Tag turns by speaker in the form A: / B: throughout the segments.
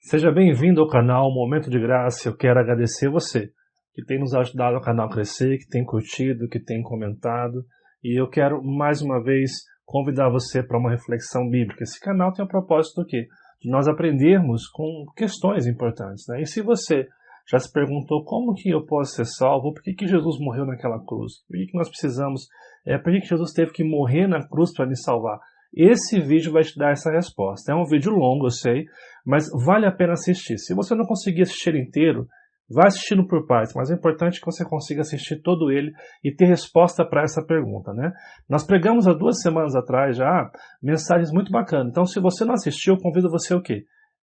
A: Seja bem-vindo ao canal Momento de Graça. Eu quero agradecer você que tem nos ajudado o canal a crescer, que tem curtido, que tem comentado. E eu quero mais uma vez convidar você para uma reflexão bíblica. Esse canal tem o propósito do quê? De nós aprendermos com questões importantes, né? E se você já se perguntou como que eu posso ser salvo, por que Jesus morreu naquela cruz, por que nós precisamos, por que Jesus teve que morrer na cruz para me salvar? Esse vídeo vai te dar essa resposta. É um vídeo longo, eu sei, mas vale a pena assistir. Se você não conseguir assistir inteiro, vai assistindo por partes, mas é importante que você consiga assistir todo ele e ter resposta para essa pergunta, né? Nós pregamos há 2 semanas atrás já mensagens muito bacanas. Então, se você não assistiu, eu convido você o quê?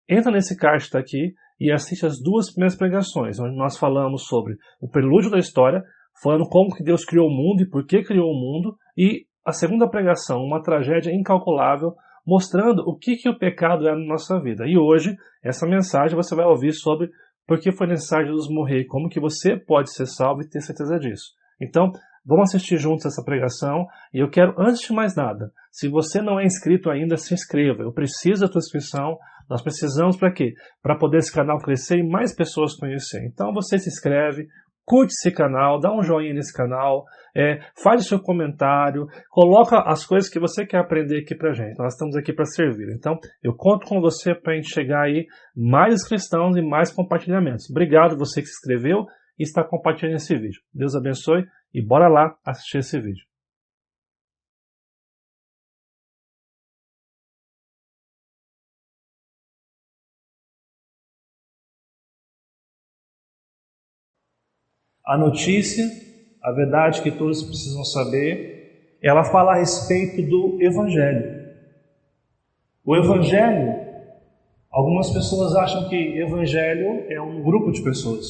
A: Entra nesse card que está aqui e assiste as 2 primeiras pregações, onde nós falamos sobre o prelúdio da história, falando como que Deus criou o mundo e por que criou o mundo, e a segunda pregação, uma tragédia incalculável, mostrando o que o pecado é na nossa vida. E hoje, essa mensagem você vai ouvir sobre por que foi necessário Jesus morrer, como que você pode ser salvo e ter certeza disso. Então, vamos assistir juntos essa pregação. E eu quero, antes de mais nada, se você não é inscrito ainda, se inscreva. Eu preciso da tua inscrição. Nós precisamos para quê? Para poder esse canal crescer e mais pessoas conhecerem. Então, você se inscreve, curte esse canal, dá um joinha nesse canal, faz o seu comentário, coloca as coisas que você quer aprender aqui pra gente. Nós estamos aqui para servir. Então, eu conto com você para a gente chegar aí mais cristãos e mais compartilhamentos. Obrigado você que se inscreveu e está compartilhando esse vídeo. Deus abençoe e bora lá assistir esse vídeo. A notícia, a verdade que todos precisam saber, ela fala a respeito do Evangelho. O Evangelho, algumas pessoas acham que Evangelho é um grupo de pessoas,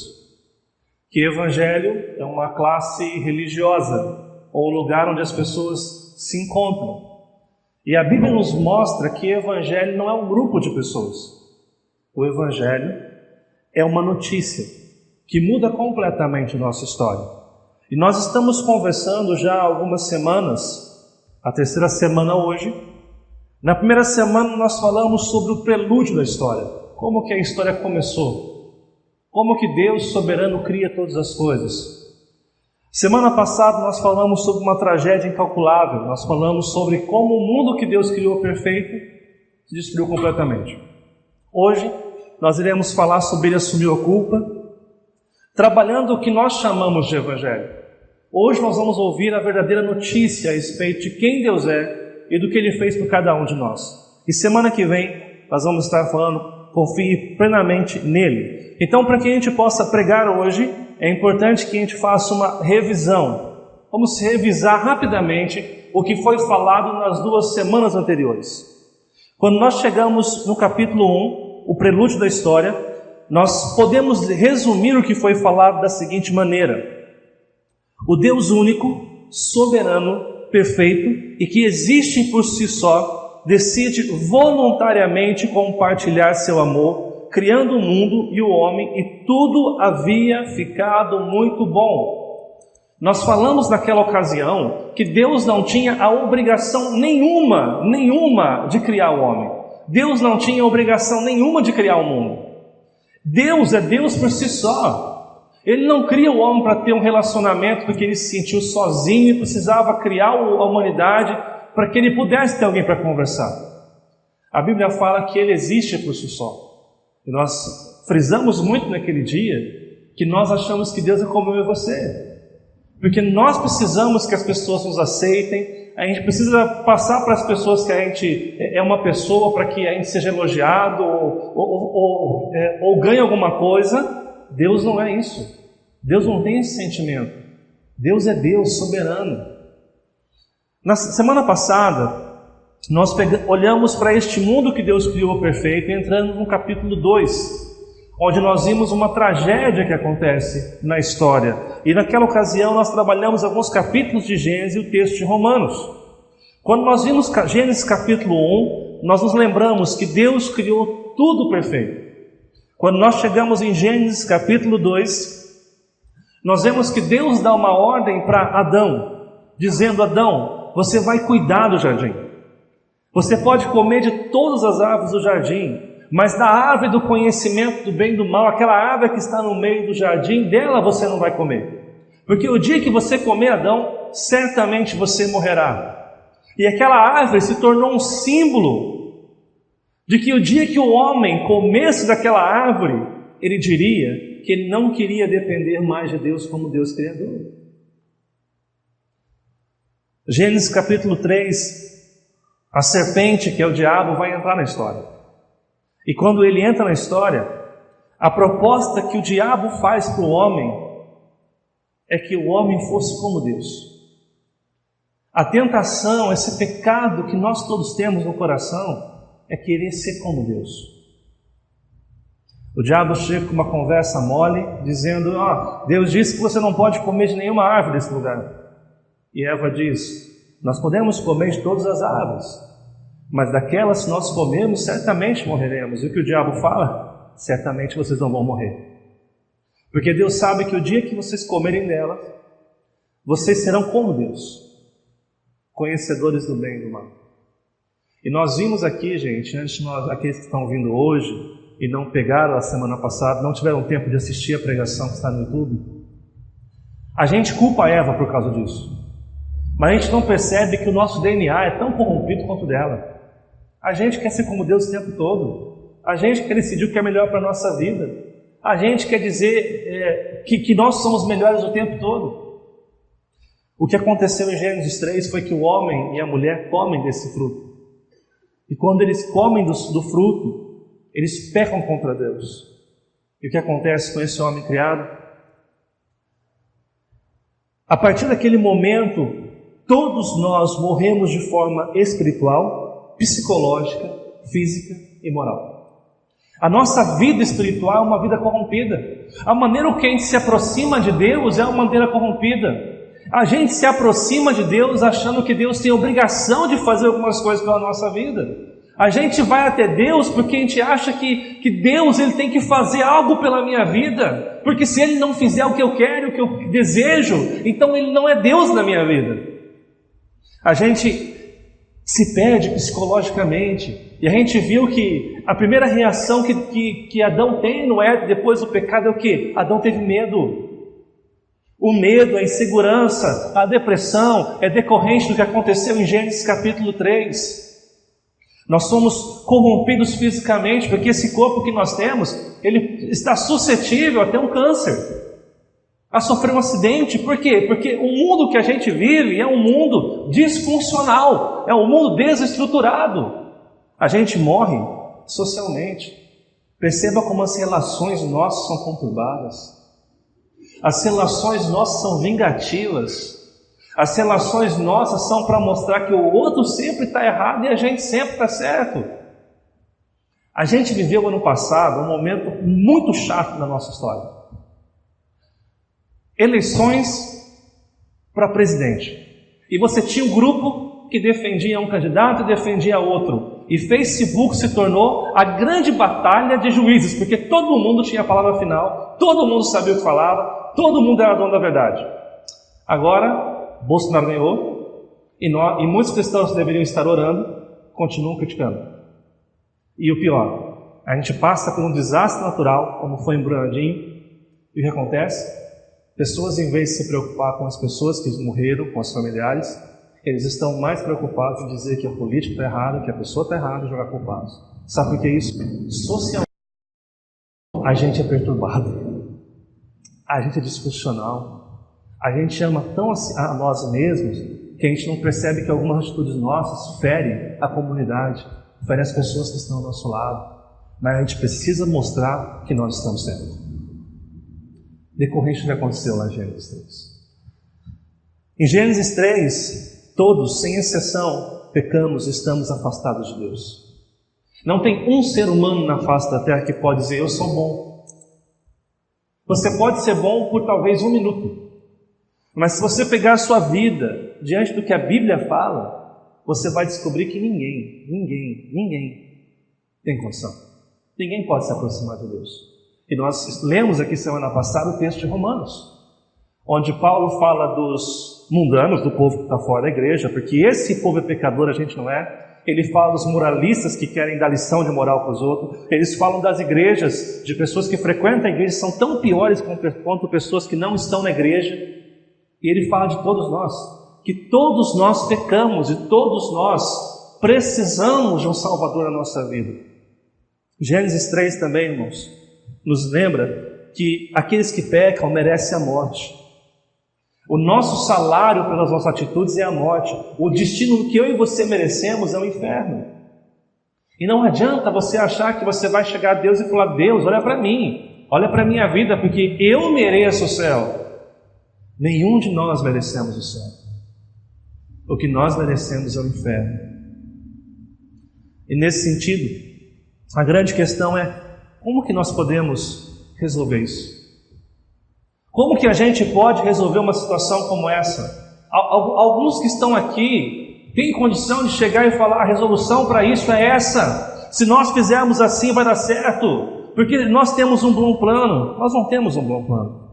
A: que Evangelho é uma classe religiosa, ou um lugar onde as pessoas se encontram. E a Bíblia nos mostra que Evangelho não é um grupo de pessoas. O Evangelho é uma notícia que muda completamente a nossa história. E nós estamos conversando já há algumas semanas, a 3ª semana hoje. Na primeira semana nós falamos sobre o prelúdio da história, como que a história começou, como que Deus soberano cria todas as coisas. Semana passada nós falamos sobre uma tragédia incalculável, nós falamos sobre como o mundo que Deus criou perfeito se destruiu completamente. Hoje nós iremos falar sobre ele assumiu a culpa, trabalhando o que nós chamamos de Evangelho. Hoje nós vamos ouvir a verdadeira notícia a respeito de quem Deus é e do que Ele fez por cada um de nós. E semana que vem nós vamos estar falando, confie plenamente nele. Então, para que a gente possa pregar hoje, é importante que a gente faça uma revisão. Vamos revisar rapidamente o que foi falado nas 2 semanas anteriores. Quando nós chegamos no capítulo 1, o prelúdio da história, nós podemos resumir o que foi falado da seguinte maneira: o Deus único, soberano, perfeito e que existe por si só, decide voluntariamente compartilhar seu amor, criando o mundo e o homem, e tudo havia ficado muito bom. Nós falamos naquela ocasião que Deus não tinha a obrigação nenhuma de criar o homem. Deus não tinha obrigação nenhuma de criar o mundo. Deus é Deus por si só. Ele não cria o homem para ter um relacionamento porque ele se sentiu sozinho e precisava criar a humanidade para que ele pudesse ter alguém para conversar. A Bíblia fala que ele existe por si só. E nós frisamos muito naquele dia que nós achamos que Deus é como eu e você. Porque nós precisamos que as pessoas nos aceitem, a gente precisa passar para as pessoas que a gente é uma pessoa para que a gente seja elogiado ou ganhe alguma coisa. Deus não é isso. Deus não tem esse sentimento. Deus é Deus soberano. Na semana passada, nós olhamos para este mundo que Deus criou perfeito, entrando no capítulo 2, onde nós vimos uma tragédia que acontece na história. E naquela ocasião nós trabalhamos alguns capítulos de Gênesis e o texto de Romanos. Quando nós vimos Gênesis capítulo 1, nós nos lembramos que Deus criou tudo perfeito. Quando nós chegamos em Gênesis capítulo 2, nós vemos que Deus dá uma ordem para Adão, dizendo: Adão, você vai cuidar do jardim. Você pode comer de todas as árvores do jardim, mas da árvore do conhecimento do bem e do mal, aquela árvore que está no meio do jardim, dela você não vai comer. Porque o dia que você comer, Adão, certamente você morrerá. E aquela árvore se tornou um símbolo de que o dia que o homem comesse daquela árvore, ele diria que ele não queria depender mais de Deus como Deus Criador. Gênesis capítulo 3, a serpente, que é o diabo, vai entrar na história. E quando ele entra na história, a proposta que o diabo faz para o homem é que o homem fosse como Deus. A tentação, esse pecado que nós todos temos no coração, é querer ser como Deus. O diabo chega com uma conversa mole, dizendo: Deus disse que você não pode comer de nenhuma árvore desse lugar. E Eva diz: nós podemos comer de todas as árvores, mas daquelas, se nós comermos, certamente morreremos. E o que o diabo fala? Certamente vocês não vão morrer. Porque Deus sabe que o dia que vocês comerem delas, vocês serão como Deus, conhecedores do bem e do mal. E nós vimos aqui, gente, antes de nós, aqueles que estão vindo hoje e não pegaram a semana passada, não tiveram tempo de assistir a pregação que está no YouTube, a gente culpa a Eva por causa disso. Mas a gente não percebe que o nosso DNA é tão corrompido quanto o dela. A gente quer ser como Deus o tempo todo. A gente quer decidir o que é melhor para a nossa vida. A gente quer dizer que nós somos melhores o tempo todo. O que aconteceu em Gênesis 3 foi que o homem e a mulher comem desse fruto. E quando eles comem do fruto, eles pecam contra Deus. E o que acontece com esse homem criado? A partir daquele momento, todos nós morremos de forma espiritual, psicológica, física e moral. A nossa vida espiritual é uma vida corrompida. A maneira que a gente se aproxima de Deus é uma maneira corrompida. A gente se aproxima de Deus achando que Deus tem obrigação de fazer algumas coisas pela nossa vida. A gente vai até Deus porque a gente acha que Deus ele tem que fazer algo pela minha vida. Porque se Ele não fizer o que eu quero, o que eu desejo, então Ele não é Deus na minha vida. A gente se perde psicologicamente. E a gente viu que a primeira reação que Adão tem no Éden depois do pecado é o quê? Adão teve medo. O medo, a insegurança, a depressão é decorrente do que aconteceu em Gênesis capítulo 3. Nós somos corrompidos fisicamente porque esse corpo que nós temos, ele está suscetível a ter um câncer, a sofrer um acidente. Por quê? Porque o mundo que a gente vive é um mundo disfuncional, é um mundo desestruturado. A gente morre socialmente. Perceba como as relações nossas são conturbadas. As relações nossas são vingativas. As relações nossas são para mostrar que o outro sempre está errado e a gente sempre está certo. A gente viveu ano passado um momento muito chato na nossa história. Eleições para presidente. E você tinha um grupo que defendia um candidato e defendia outro. E Facebook se tornou a grande batalha de juízes, porque todo mundo tinha a palavra final, todo mundo sabia o que falava, todo mundo era dono da verdade. Agora, Bolsonaro ganhou, e muitos cristãos que deveriam estar orando, continuam criticando. E o pior, a gente passa por um desastre natural, como foi em Brumadinho, e o que acontece? Pessoas, em vez de se preocupar com as pessoas que morreram, com os familiares, eles estão mais preocupados em dizer que a política está errada, que a pessoa está errada e jogar culpados. Sabe por que isso? Socialmente, a gente é perturbado, a gente é disfuncional, a gente ama tão a nós mesmos que a gente não percebe que algumas atitudes nossas ferem a comunidade, ferem as pessoas que estão ao nosso lado. Mas a gente precisa mostrar que nós estamos certos. Decorrente do que aconteceu lá em Gênesis 3. Em Gênesis 3, todos, sem exceção, pecamos e estamos afastados de Deus. Não tem um ser humano na face da terra que pode dizer: eu sou bom. Você pode ser bom por talvez 1 minuto, mas se você pegar a sua vida diante do que a Bíblia fala, você vai descobrir que ninguém tem condição. Ninguém pode se aproximar de Deus. E nós lemos aqui semana passada o texto de Romanos, onde Paulo fala dos mundanos, do povo que está fora da igreja, porque esse povo é pecador, a gente não é. Ele fala dos moralistas que querem dar lição de moral para os outros. Eles falam das igrejas, de pessoas que frequentam a igreja, são tão piores quanto pessoas que não estão na igreja. E ele fala de todos nós, que todos nós pecamos e todos nós precisamos de um Salvador na nossa vida. Gênesis 3 também, irmãos, nos lembra que aqueles que pecam merecem a morte. O nosso salário pelas nossas atitudes é a morte. O destino que eu e você merecemos é o inferno. E não adianta você achar que você vai chegar a Deus e falar: Deus, olha para mim, olha para a minha vida, porque eu mereço o céu. Nenhum de nós merecemos o céu. O que nós merecemos é o inferno. E nesse sentido, a grande questão é: como que nós podemos resolver isso? Como que a gente pode resolver uma situação como essa? Alguns que estão aqui têm condição de chegar e falar: a resolução para isso é essa. Se nós fizermos assim vai dar certo, porque nós temos um bom plano. Nós não temos um bom plano.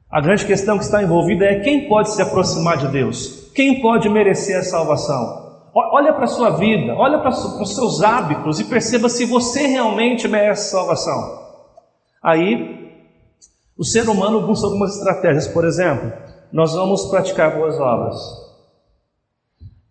A: A grande questão que está envolvida é: quem pode se aproximar de Deus? Quem pode merecer a salvação? Olha para a sua vida, olha para os seus hábitos e perceba se você realmente merece salvação. Aí o ser humano busca algumas estratégias. Por exemplo, nós vamos praticar boas obras.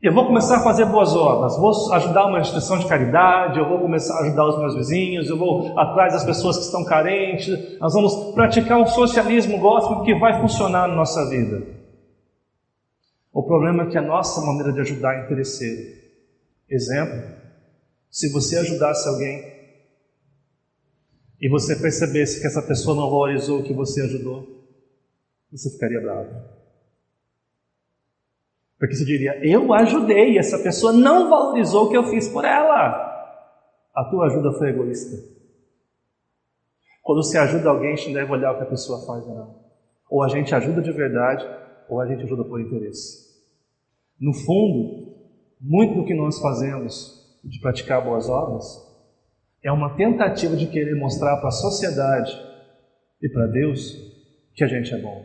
A: Eu vou começar a fazer boas obras, vou ajudar uma instituição de caridade, eu vou começar a ajudar os meus vizinhos, eu vou atrás das pessoas que estão carentes. Nós vamos praticar um socialismo gospel que vai funcionar na nossa vida. O problema é que a nossa maneira de ajudar é interesseira. Exemplo: se você ajudasse alguém e você percebesse que essa pessoa não valorizou o que você ajudou, você ficaria bravo. Porque você diria: eu ajudei, essa pessoa não valorizou o que eu fiz por ela. A tua ajuda foi egoísta. Quando você ajuda alguém, a gente não deve olhar o que a pessoa faz, não. Ou a gente ajuda de verdade, ou a gente ajuda por interesse. No fundo, muito do que nós fazemos de praticar boas obras é uma tentativa de querer mostrar para a sociedade e para Deus que a gente é bom.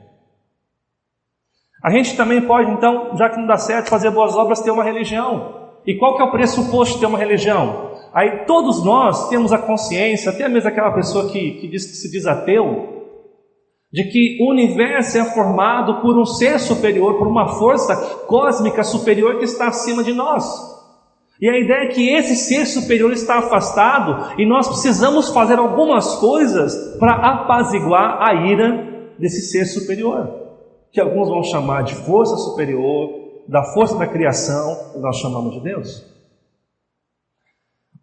A: A gente também pode, então, já que não dá certo fazer boas obras, ter uma religião. E qual que é o pressuposto de ter uma religião? Aí todos nós temos a consciência, até mesmo aquela pessoa que se diz ateu, de que o universo é formado por um ser superior, por uma força cósmica superior que está acima de nós. E a ideia é que esse ser superior está afastado e nós precisamos fazer algumas coisas para apaziguar a ira desse ser superior, que alguns vão chamar de força superior, da força da criação, que nós chamamos de Deus.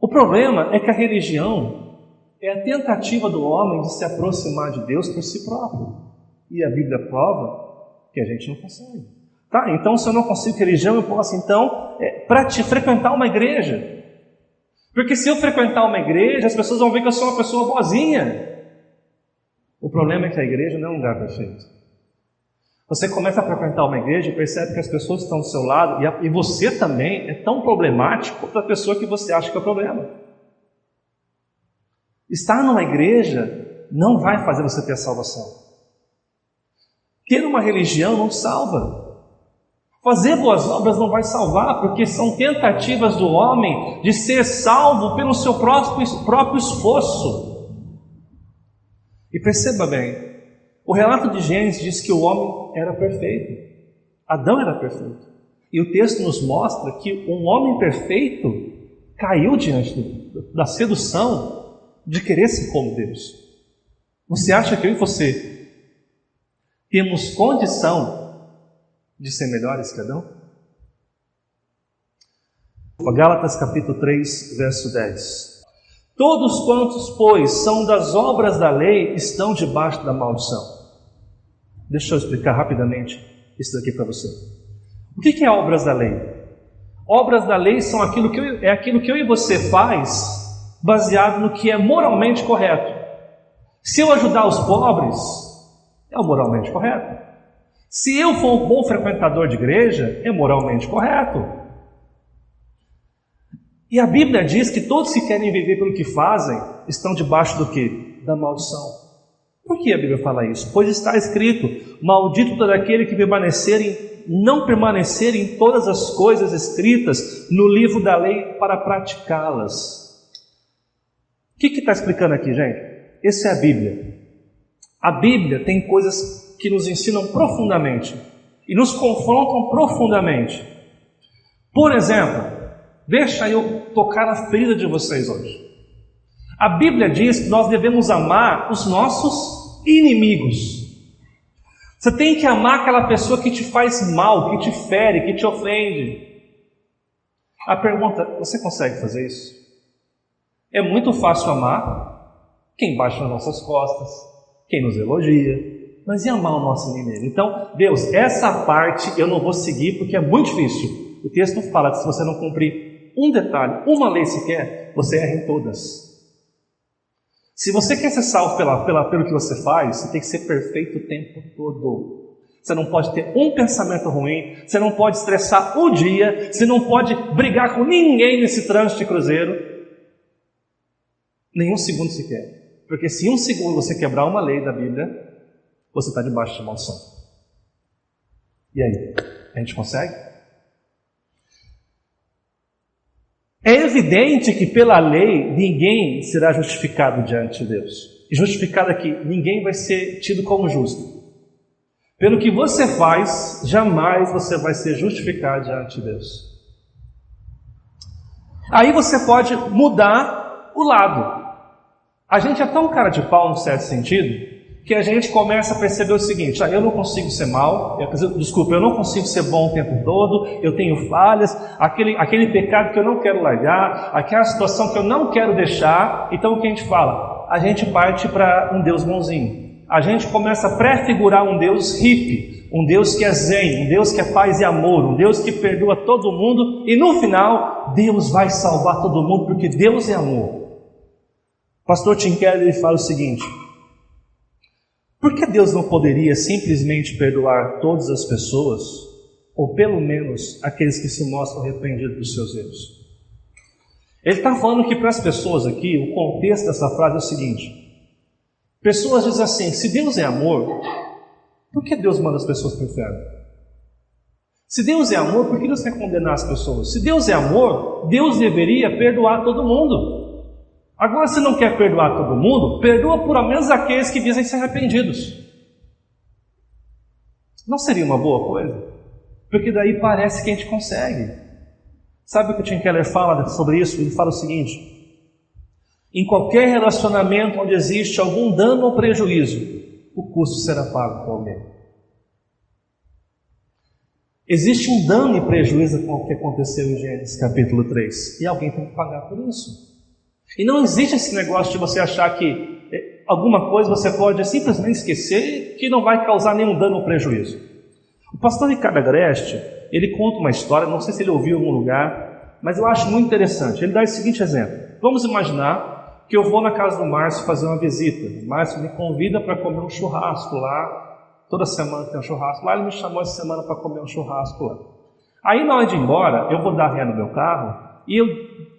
A: O problema é que a religião é a tentativa do homem de se aproximar de Deus por si próprio. E a Bíblia prova que a gente não consegue. Tá, então se eu não consigo religião, eu posso então frequentar uma igreja. Porque se eu frequentar uma igreja, as pessoas vão ver que eu sou uma pessoa boazinha. O problema é que a igreja não é um lugar perfeito. Você começa a frequentar uma igreja e percebe que as pessoas que estão do seu lado, e você também é tão problemático quanto a pessoa que você acha que é o problema. Estar numa igreja não vai fazer você ter a salvação. Ter uma religião não salva. Fazer boas obras não vai salvar, porque são tentativas do homem de ser salvo pelo seu próprio esforço. E perceba bem, o relato de Gênesis diz que o homem era perfeito. Adão era perfeito. E o texto nos mostra que um homem perfeito caiu diante da sedução de querer ser como Deus. Você acha que eu e você temos condição de ser melhores que Adão? Gálatas capítulo 3, verso 10. Todos quantos, pois, são das obras da lei, estão debaixo da maldição. Deixa eu explicar rapidamente isso daqui para você. O que é obras da lei? Obras da lei são aquilo que eu e você faz baseado no que é moralmente correto. Se eu ajudar os pobres, é o moralmente correto. Se eu for um bom frequentador de igreja, é moralmente correto. E a Bíblia diz que todos que querem viver pelo que fazem estão debaixo do quê? Da maldição. Por que a Bíblia fala isso? Pois está escrito: maldito todo aquele que permanecer não permanecer em todas as coisas escritas no livro da lei para praticá-las. O que está explicando aqui, gente? Essa é a Bíblia. A Bíblia tem coisas que nos ensinam profundamente e nos confrontam profundamente. Por exemplo, deixa eu tocar na ferida de vocês hoje. A Bíblia diz que nós devemos amar os nossos inimigos. Você tem que amar aquela pessoa que te faz mal, que te fere, que te ofende. A pergunta, você consegue fazer isso? É muito fácil amar quem bate nas nossas costas, quem nos elogia, mas e amar o nosso inimigo? Então, Deus, essa parte eu não vou seguir porque é muito difícil. O texto fala que se você não cumprir um detalhe, uma lei sequer, você erra em todas. Se você quer ser salvo pelo que você faz, você tem que ser perfeito o tempo todo. Você não pode ter um pensamento ruim, você não pode estressar o dia, você não pode brigar com ninguém nesse trânsito de cruzeiro. Nem um segundo sequer. Porque se um segundo você quebrar uma lei da Bíblia, você está debaixo de maldição. E aí? A gente consegue? É evidente que pela lei ninguém será justificado diante de Deus. E justificado aqui, ninguém vai ser tido como justo. Pelo que você faz, jamais você vai ser justificado diante de Deus. Aí você pode mudar o lado. A gente é tão cara de pau, num certo sentido, que a gente começa a perceber o seguinte: eu não consigo ser mal, eu não consigo ser bom o tempo todo, eu tenho falhas, aquele pecado que eu não quero largar, aquela situação que eu não quero deixar. Então o que a gente fala? A gente parte para um Deus bonzinho. A gente começa a prefigurar um Deus hippie, um Deus que é zen, um Deus que é paz e amor, um Deus que perdoa todo mundo, e no final, Deus vai salvar todo mundo, porque Deus é amor. O pastor Tim Keller ele fala o seguinte: por que Deus não poderia simplesmente perdoar todas as pessoas, ou pelo menos aqueles que se mostram arrependidos dos seus erros? Ele está falando que para as pessoas aqui, o contexto dessa frase é o seguinte: pessoas dizem assim, se Deus é amor, por que Deus manda as pessoas para o inferno? Se Deus é amor, por que Deus quer condenar as pessoas? Se Deus é amor, Deus deveria perdoar todo mundo. Agora, se não quer perdoar todo mundo, perdoa por ao menos aqueles que dizem ser arrependidos. Não seria uma boa coisa? Porque daí parece que a gente consegue. Sabe o que o Tim Keller fala sobre isso? Ele fala o seguinte: em qualquer relacionamento onde existe algum dano ou prejuízo, o custo será pago por alguém. Existe um dano e prejuízo com o que aconteceu em Gênesis capítulo 3, e alguém tem que pagar por isso. E não existe esse negócio de você achar que alguma coisa você pode simplesmente esquecer que não vai causar nenhum dano ou prejuízo. O pastor Ricardo Agreste, ele conta uma história, não sei se ele ouviu em algum lugar, mas eu acho muito interessante. Ele dá o seguinte exemplo: vamos imaginar que eu vou na casa do Márcio fazer uma visita. O Márcio me convida para comer um churrasco lá. Toda semana tem um churrasco lá, ele me chamou essa semana para comer um churrasco lá. Aí na hora de ir embora, eu vou dar ré no meu carro e eu,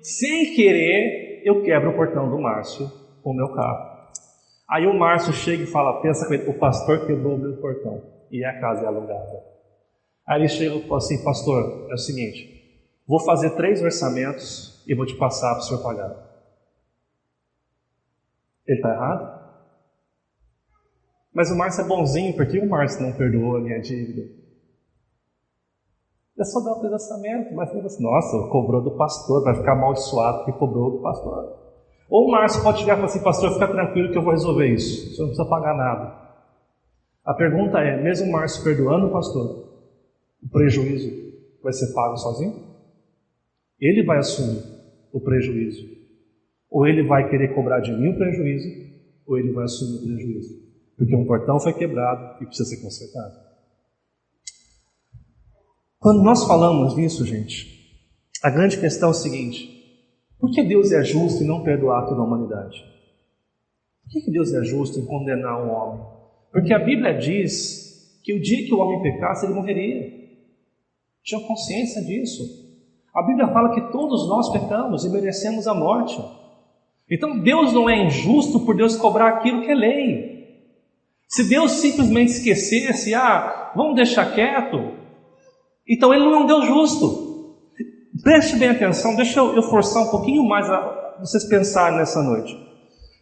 A: sem querer, eu quebro o portão do Márcio com o meu carro. Aí o Márcio chega e fala, pensa que o pastor quebrou o meu portão e a casa é alugada. Aí ele chega e fala assim, pastor, é o seguinte, vou fazer 3 orçamentos e vou te passar para o senhor pagar. Ele está errado? Mas o Márcio é bonzinho, porque o Márcio não perdoou a minha dívida. É só dar o orçamento, mas assim, nossa, cobrou do pastor, vai ficar amaldiçoado porque cobrou do pastor. Ou o Márcio pode chegar e falar assim, pastor, fica tranquilo que eu vou resolver isso, o senhor não precisa pagar nada. A pergunta é, mesmo o Márcio perdoando o pastor, o prejuízo vai ser pago sozinho? Ele vai assumir o prejuízo. Ou ele vai querer cobrar de mim o prejuízo, ou ele vai assumir o prejuízo. Porque um portão foi quebrado e precisa ser consertado. Quando nós falamos disso, gente, a grande questão é o seguinte: por que Deus é justo em não perdoar toda a humanidade? Por que Deus é justo em condenar um homem? Porque a Bíblia diz que o dia que o homem pecasse, ele morreria. Tinha consciência disso. A Bíblia fala que todos nós pecamos e merecemos a morte. Então Deus não é injusto por Deus cobrar aquilo que é lei. Se Deus simplesmente esquecesse, vamos deixar quieto, Então ele não é um Deus justo. Preste bem atenção, deixa eu forçar um pouquinho mais a vocês pensarem nessa noite.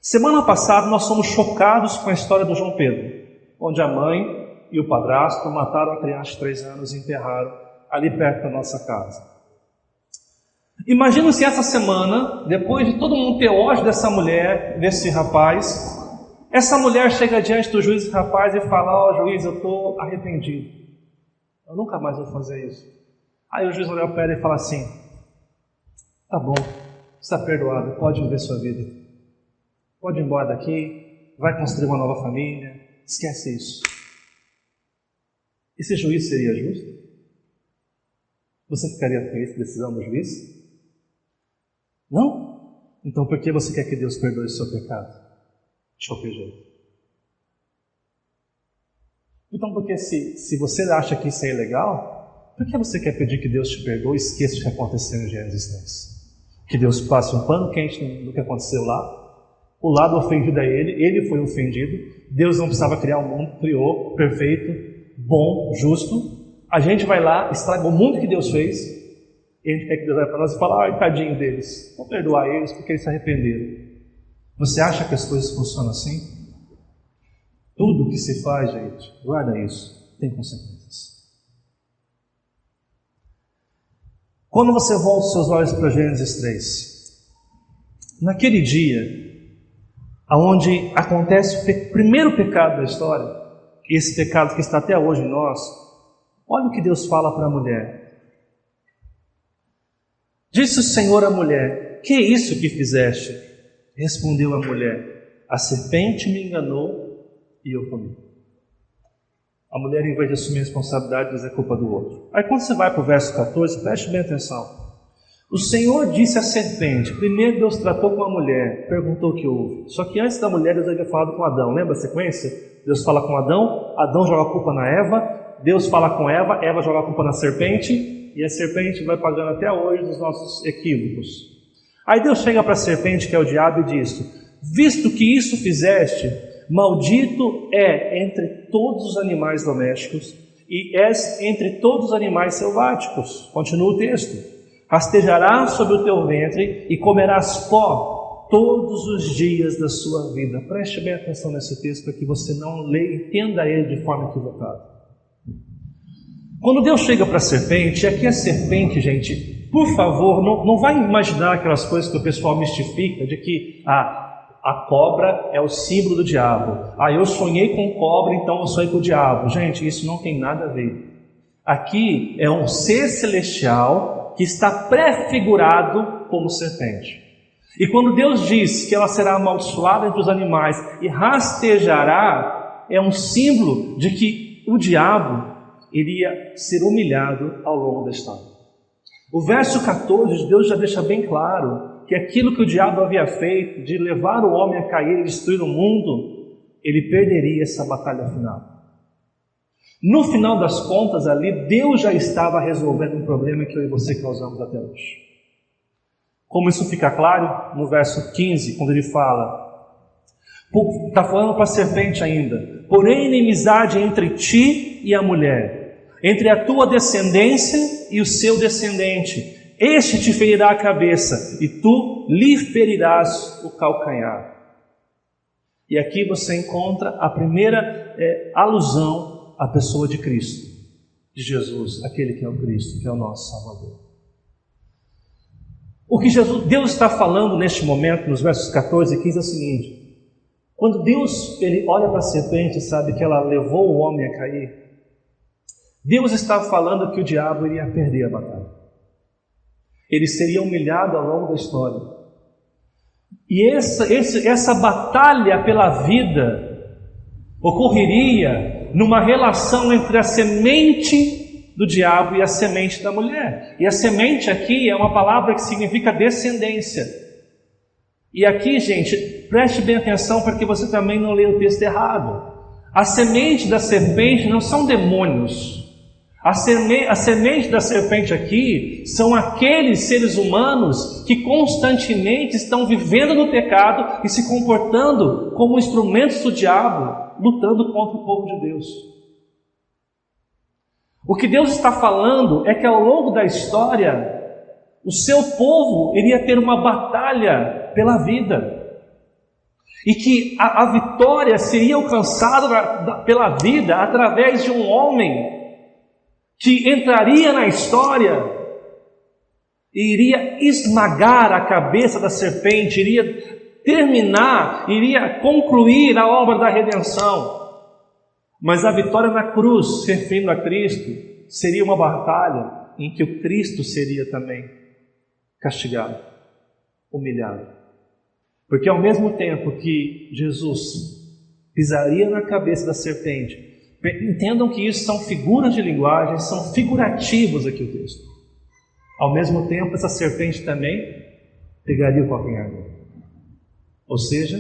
A: Semana passada nós fomos chocados com a história do João Pedro, onde a mãe e o padrasto mataram a criança de 3 anos e enterraram ali perto da nossa casa. Imagina se essa semana, depois de todo mundo ter ódio dessa mulher, desse rapaz, essa mulher chega diante do juiz e rapaz e fala: juiz, eu estou arrependido, eu nunca mais vou fazer isso. Aí o juiz olha para ela e fala assim: tá bom, está perdoado, pode viver sua vida, pode ir embora daqui, vai construir uma nova família, esquece isso. Esse juiz seria justo? Você ficaria feliz com a decisão do juiz? Não? Então por que você quer que Deus perdoe o seu pecado? De qualquer jeito. Então porque se você acha que isso é ilegal, por que você quer pedir que Deus te perdoe e esqueça o que aconteceu em Gênesis 10? Que Deus passe um pano quente no que aconteceu lá. O lado ofendido é ele foi ofendido. Deus não precisava criar um mundo, criou, perfeito, bom, justo. A gente vai lá, estraga o mundo que Deus fez, e a gente quer que Deus vai para nós e fala: ai, tadinho deles, vou perdoar eles porque eles se arrependeram. Você acha que as coisas funcionam assim? Tudo que se faz, gente, guarda isso, tem consequências. Quando você volta os seus olhos para Gênesis 3, naquele dia, onde acontece o primeiro pecado da história, esse pecado que está até hoje em nós, olha o que Deus fala para a mulher. Disse o Senhor à mulher: que é isso que fizeste? Respondeu a mulher: a serpente me enganou e eu comi. A mulher, em vez de assumir a responsabilidade, diz: é culpa do outro. Aí quando você vai para o verso 14, preste bem atenção. O Senhor disse à serpente: primeiro Deus tratou com a mulher, perguntou o que houve. Só que antes da mulher, Deus havia falado com Adão. Lembra a sequência? Deus fala com Adão, Adão joga a culpa na Eva, Deus fala com Eva, Eva joga a culpa na serpente, e a serpente vai pagando até hoje dos nossos equívocos. Aí Deus chega para a serpente, que é o diabo, e diz: visto que isso fizeste, maldito é entre todos os animais domésticos, e és entre todos os animais selváticos. Continua o texto: rastejarás sobre o teu ventre e comerás pó todos os dias da sua vida. Preste bem atenção nesse texto para que você não leia, entenda ele de forma equivocada. Quando Deus chega para a serpente, e aqui a serpente, gente, por favor, não vai imaginar aquelas coisas que o pessoal mistifica, de que a cobra é o símbolo do diabo. Eu sonhei com cobra, então eu sonhei com o diabo. Gente, isso não tem nada a ver. Aqui é um ser celestial que está prefigurado como serpente. E quando Deus diz que ela será amaldiçoada entre os animais e rastejará, é um símbolo de que o diabo iria ser humilhado ao longo da história. O verso 14, Deus já deixa bem claro que aquilo que o diabo havia feito, de levar o homem a cair e destruir o mundo, ele perderia essa batalha final. No final das contas ali, Deus já estava resolvendo um problema que eu e você causamos até hoje. Como isso fica claro no verso 15, quando ele fala, está falando para a serpente ainda: porém inimizade entre ti e a mulher, entre a tua descendência e o seu descendente, este te ferirá a cabeça e tu lhe ferirás o calcanhar. E aqui você encontra a primeira alusão à pessoa de Cristo, de Jesus, aquele que é o Cristo, que é o nosso Salvador. O que Deus está falando neste momento, nos versos 14 e 15, é o seguinte: quando Deus ele olha para a serpente e sabe que ela levou o homem a cair, Deus está falando que o diabo iria perder a batalha. Ele seria humilhado ao longo da história. E essa batalha pela vida ocorreria numa relação entre a semente do diabo e a semente da mulher. E a semente aqui é uma palavra que significa descendência. E aqui, gente, preste bem atenção para que você também não leia o texto errado. A semente da serpente não são demônios. A semente da serpente aqui são aqueles seres humanos que constantemente estão vivendo no pecado e se comportando como instrumentos do diabo, lutando contra o povo de Deus. O que Deus está falando é que ao longo da história, o seu povo iria ter uma batalha pela vida. E que a vitória seria alcançada pela vida através de um homem que entraria na história e iria esmagar a cabeça da serpente, iria terminar, iria concluir a obra da redenção. Mas a vitória na cruz, se referindo a Cristo, seria uma batalha em que o Cristo seria também castigado, humilhado. Porque ao mesmo tempo que Jesus pisaria na cabeça da serpente, entendam que isso são figuras de linguagem, são figurativos aqui o texto. Ao mesmo tempo, essa serpente também pegaria o calcanhar dele. Ou seja,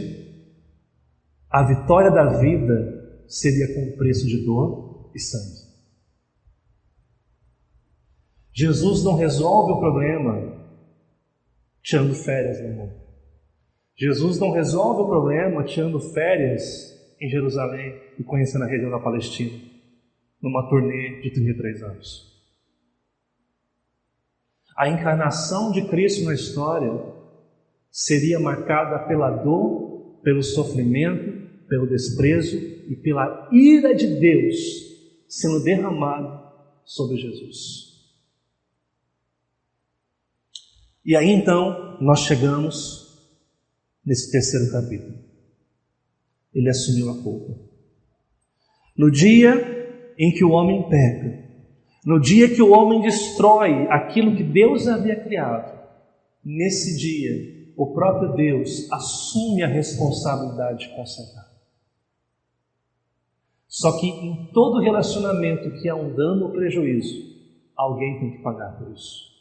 A: a vitória da vida seria com o preço de dor e sangue. Jesus não resolve o problema tirando férias no mundo. Jesus não resolve o problema tirando férias em Jerusalém e conhecendo a região da Palestina, numa turnê de 33 anos. A encarnação de Cristo na história seria marcada pela dor, pelo sofrimento, pelo desprezo e pela ira de Deus sendo derramado sobre Jesus. E aí então nós chegamos nesse terceiro capítulo. Ele assumiu a culpa. No dia em que o homem peca, no dia que o homem destrói aquilo que Deus havia criado, nesse dia, o próprio Deus assume a responsabilidade de consertar. Só que em todo relacionamento que há um dano ou prejuízo, alguém tem que pagar por isso.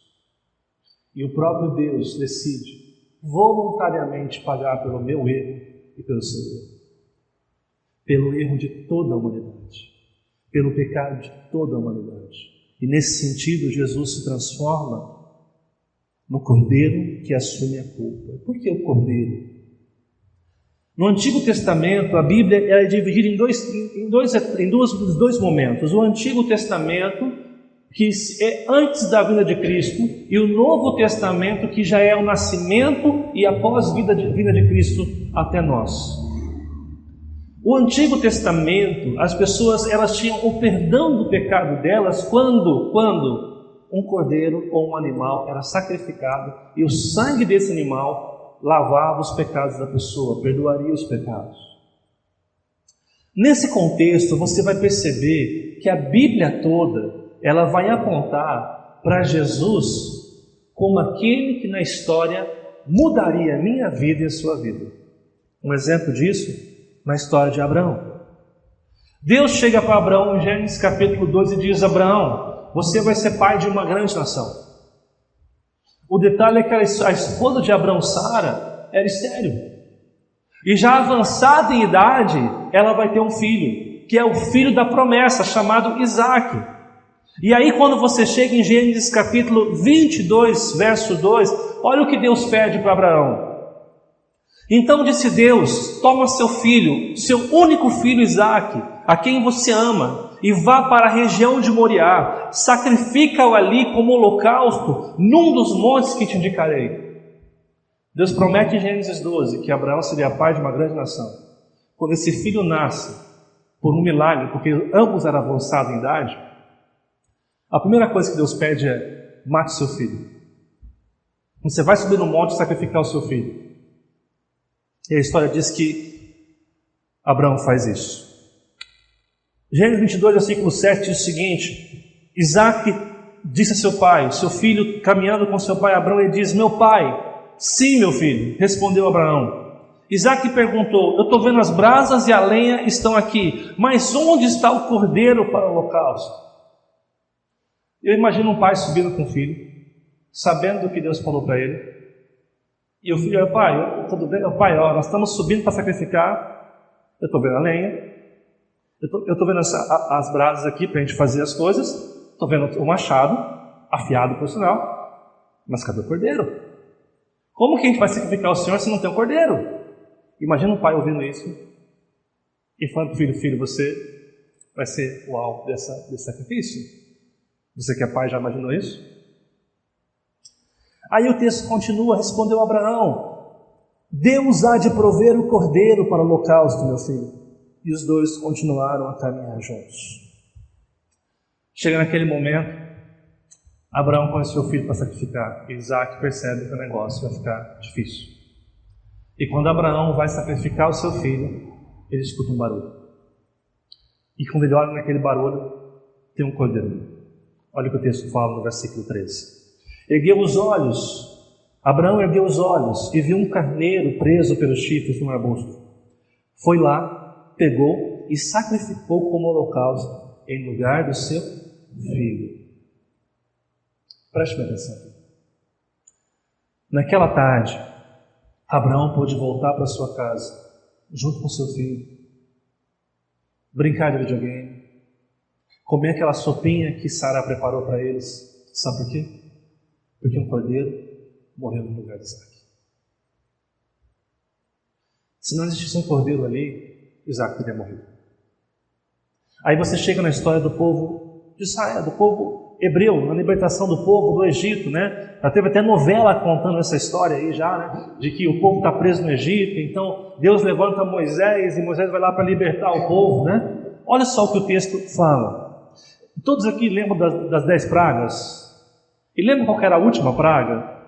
A: E o próprio Deus decide voluntariamente pagar pelo meu erro e pelo seu erro. Pelo erro de toda a humanidade. Pelo pecado de toda a humanidade. E nesse sentido, Jesus se transforma no Cordeiro que assume a culpa. Por que o Cordeiro? No Antigo Testamento, a Bíblia é dividida em dois momentos. O Antigo Testamento, que é antes da vinda de Cristo, e o Novo Testamento, que já é o nascimento e a pós-vinda de Cristo até nós. O Antigo Testamento, as pessoas elas tinham o perdão do pecado delas quando um cordeiro ou um animal era sacrificado e o sangue desse animal lavava os pecados da pessoa, perdoaria os pecados. Nesse contexto, você vai perceber que a Bíblia toda ela vai apontar para Jesus como aquele que na história mudaria a minha vida e a sua vida. Um exemplo disso na história de Abraão. Deus chega para Abraão em Gênesis capítulo 2 e diz: Abraão, você vai ser pai de uma grande nação. O detalhe é que a esposa de Abraão, Sara, era estéril. E já avançada em idade, ela vai ter um filho, que é o filho da promessa, chamado Isaque. E aí quando você chega em Gênesis capítulo 22, verso 2, olha o que Deus pede para Abraão. Então disse Deus: toma seu filho, seu único filho Isaque, a quem você ama, e vá para a região de Moriá, sacrifica-o ali como holocausto, num dos montes que te indicarei. Deus promete em Gênesis 12 que Abraão seria pai de uma grande nação. Quando esse filho nasce, por um milagre, porque ambos eram avançados em idade, a primeira coisa que Deus pede é: mate seu filho. Você vai subir no monte e sacrificar o seu filho. E a história diz que Abraão faz isso. Gênesis 22, versículo 7 diz o seguinte: Isaque disse a seu pai, seu filho caminhando com seu pai Abraão, ele diz: meu pai. Sim, meu filho, respondeu Abraão. Isaque perguntou: eu estou vendo as brasas e a lenha estão aqui, mas onde está o cordeiro para o holocausto? Eu imagino um pai subindo com o filho, sabendo do que Deus falou para ele. E o filho: pai, tudo bem? Pai, nós estamos subindo para sacrificar. Eu estou vendo a lenha, eu estou vendo as brasas aqui para a gente fazer as coisas. Estou vendo o machado, afiado por sinal. Mas cadê o cordeiro? Como que a gente vai sacrificar o Senhor se não tem o cordeiro? Imagina um pai ouvindo isso e falando para o filho: filho, você vai ser o alvo desse sacrifício. Você que é pai já imaginou isso? Aí o texto continua, respondeu Abraão: Deus há de prover o cordeiro para o holocausto, meu filho. E os dois continuaram a caminhar juntos. Chega naquele momento, Abraão põe seu filho para sacrificar. E Isaac percebe que o negócio vai ficar difícil. E quando Abraão vai sacrificar o seu filho, ele escuta um barulho. E quando ele olha naquele barulho, tem um cordeiro. Olha o que o texto fala no versículo 13. Abraão ergueu os olhos e viu um carneiro preso pelos chifres num arbusto. Foi lá, pegou e sacrificou como holocausto em lugar do seu filho. Preste atenção. Naquela tarde, Abraão pôde voltar para sua casa, junto com seu filho, brincar de videogame, comer aquela sopinha que Sara preparou para eles. Sabe por quê? Porque um cordeiro morreu no lugar de Isaac. Se não existisse um cordeiro ali, Isaac teria morrido. Aí você chega na história do povo de Israel, do povo hebreu, na libertação do povo do Egito, né? Já teve até novela contando essa história aí já, né? De que o povo está preso no Egito, então Deus levanta Moisés e Moisés vai lá para libertar o povo, né? Olha só o que o texto fala. Todos aqui lembram das 10 pragas? E lembram qual era a última praga?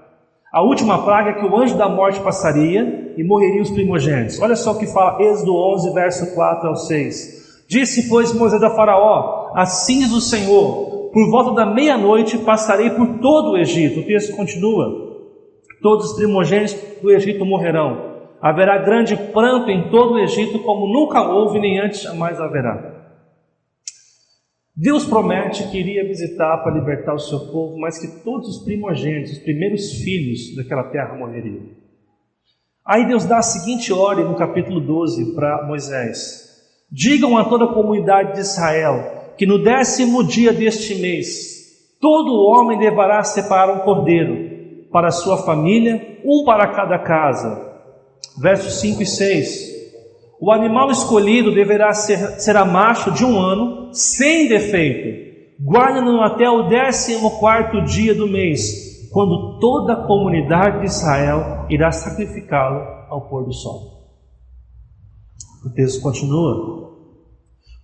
A: A última praga é que o anjo da morte passaria e morreriam os primogênitos. Olha só o que fala Êxodo 11, verso 4 ao 6. Disse, pois, Moisés a Faraó: assim diz o Senhor, por volta da meia-noite passarei por todo o Egito. O texto continua: todos os primogênitos do Egito morrerão. Haverá grande pranto em todo o Egito, como nunca houve, nem antes jamais haverá. Deus promete que iria visitar para libertar o seu povo, mas que todos os primogênitos, os primeiros filhos daquela terra morreriam. Aí Deus dá a seguinte ordem no capítulo 12 para Moisés: digam a toda a comunidade de Israel que no 10º dia deste mês, todo homem deverá separar um cordeiro para a sua família, um para cada casa. Versos 5 e 6. O animal escolhido será macho de 1 ano, sem defeito. Guarde-no até o 14º dia do mês, quando toda a comunidade de Israel irá sacrificá-lo ao pôr do sol. O texto continua: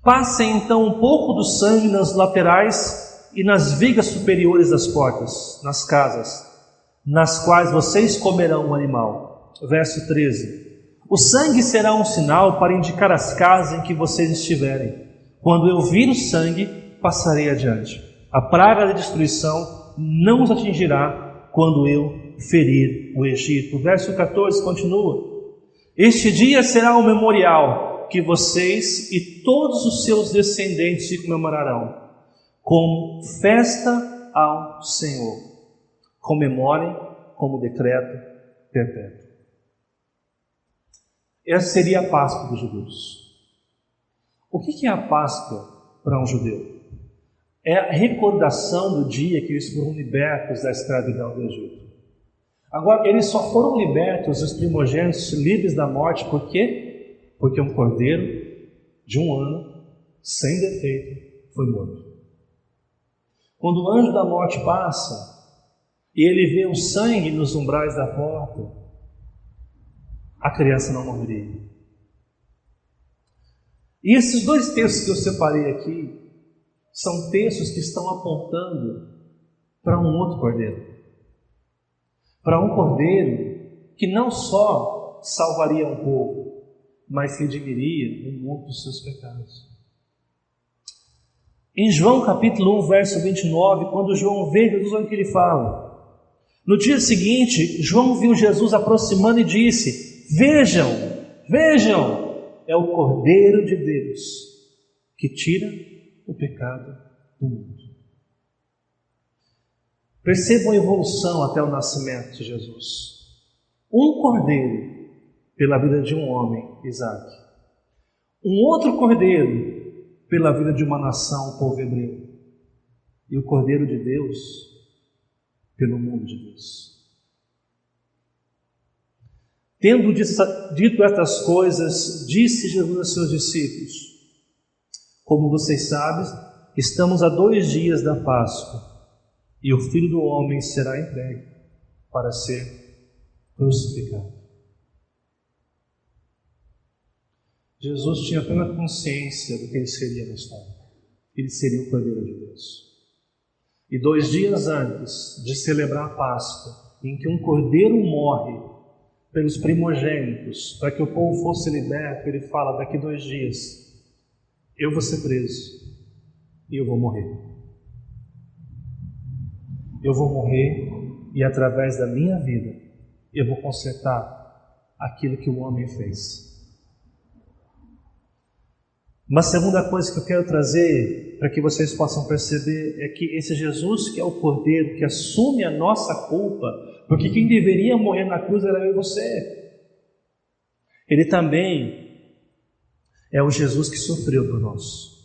A: passem então um pouco do sangue nas laterais e nas vigas superiores das portas, nas casas, nas quais vocês comerão o animal. Verso 13. O sangue será um sinal para indicar as casas em que vocês estiverem. Quando eu vir o sangue, passarei adiante. A praga da destruição não os atingirá quando eu ferir o Egito. O verso 14 continua: este dia será um memorial que vocês e todos os seus descendentes se comemorarão, como festa ao Senhor. Comemorem como decreto perpétuo. Essa seria a Páscoa dos judeus. O que é a Páscoa para um judeu? É a recordação do dia que eles foram libertos da escravidão do Egito. Agora, eles só foram libertos, os primogênitos, livres da morte, por quê? Porque um cordeiro de 1 ano, sem defeito, foi morto. Quando o anjo da morte passa e ele vê o sangue nos umbrais da porta, a criança não morreria. E esses 2 textos que eu separei aqui são textos que estão apontando para um outro cordeiro. Para um cordeiro que não só salvaria um povo, mas redimiria o mundo dos seus pecados. Em João capítulo 1, verso 29, quando João vê Jesus, olha o que ele fala. No dia seguinte, João viu Jesus aproximando e disse: vejam, vejam, é o Cordeiro de Deus que tira o pecado do mundo. Percebam a evolução até o nascimento de Jesus. Um cordeiro pela vida de um homem, Isaac. Um outro cordeiro pela vida de uma nação, o povo hebreu. E o Cordeiro de Deus pelo mundo de Deus. Tendo dito estas coisas, disse Jesus a seus discípulos: como vocês sabem, Estamos a 2 dias da Páscoa e o Filho do Homem será entregue para ser crucificado. Jesus tinha plena consciência do que ele seria na história. Ele seria o Cordeiro de Deus. E 2 dias antes de celebrar a Páscoa, em que um cordeiro morre pelos primogênitos, para que o povo fosse liberto, ele fala: daqui 2 dias eu vou ser preso e eu vou morrer. Eu vou morrer e através da minha vida eu vou consertar aquilo que o homem fez. Uma segunda coisa que eu quero trazer para que vocês possam perceber é que esse Jesus, que é o Cordeiro, que assume a nossa culpa, porque quem deveria morrer na cruz era eu e você, ele também é o Jesus que sofreu por nós.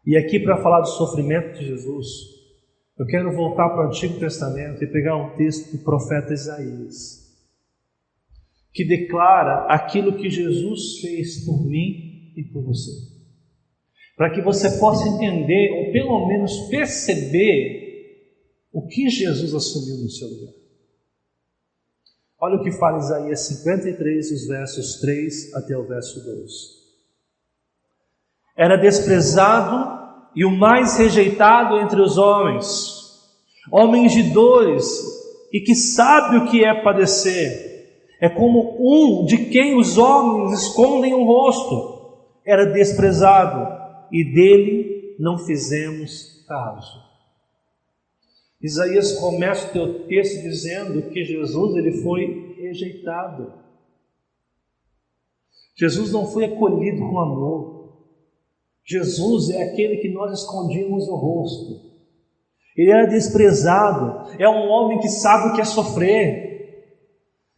A: E aqui, para falar do sofrimento de Jesus, eu quero voltar para o Antigo Testamento e pegar um texto do profeta Isaías, que declara aquilo que Jesus fez por mim e por você, para que você possa entender, ou pelo menos perceber, o que Jesus assumiu no seu lugar. Olha o que fala Isaías 53, os versos 3 até o verso 12. Era desprezado e o mais rejeitado entre os homens, homem de dores e que sabe o que é padecer. É como um de quem os homens escondem o rosto. Era desprezado e dele não fizemos caso. Isaías começa o teu texto dizendo que Jesus ele foi rejeitado. Jesus não foi acolhido com amor. Jesus é aquele que nós escondíamos no rosto. Ele era desprezado, é um homem que sabe o que é sofrer.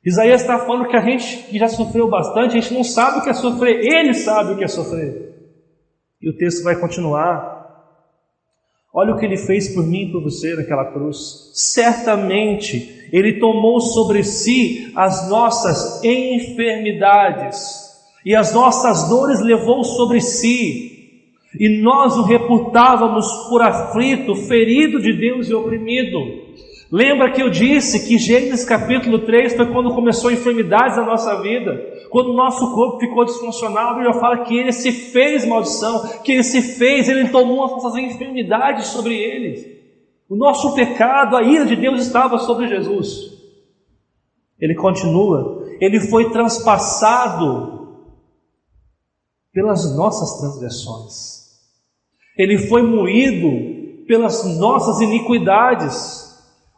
A: Isaías está falando que a gente que já sofreu bastante, a gente não sabe o que é sofrer, ele sabe o que é sofrer. E o texto vai continuar. Olha o que ele fez por mim e por você naquela cruz. Certamente ele tomou sobre si as nossas enfermidades e as nossas dores levou sobre si, e nós o reputávamos por aflito, ferido de Deus e oprimido. Lembra que eu disse que Gênesis capítulo 3 foi quando começou enfermidades na nossa vida, quando o nosso corpo ficou disfuncional. A Bíblia fala que ele se fez maldição, que ele tomou as nossas enfermidades sobre ele. O nosso pecado, a ira de Deus estava sobre Jesus. Ele continua, ele foi transpassado pelas nossas transgressões, ele foi moído pelas nossas iniquidades.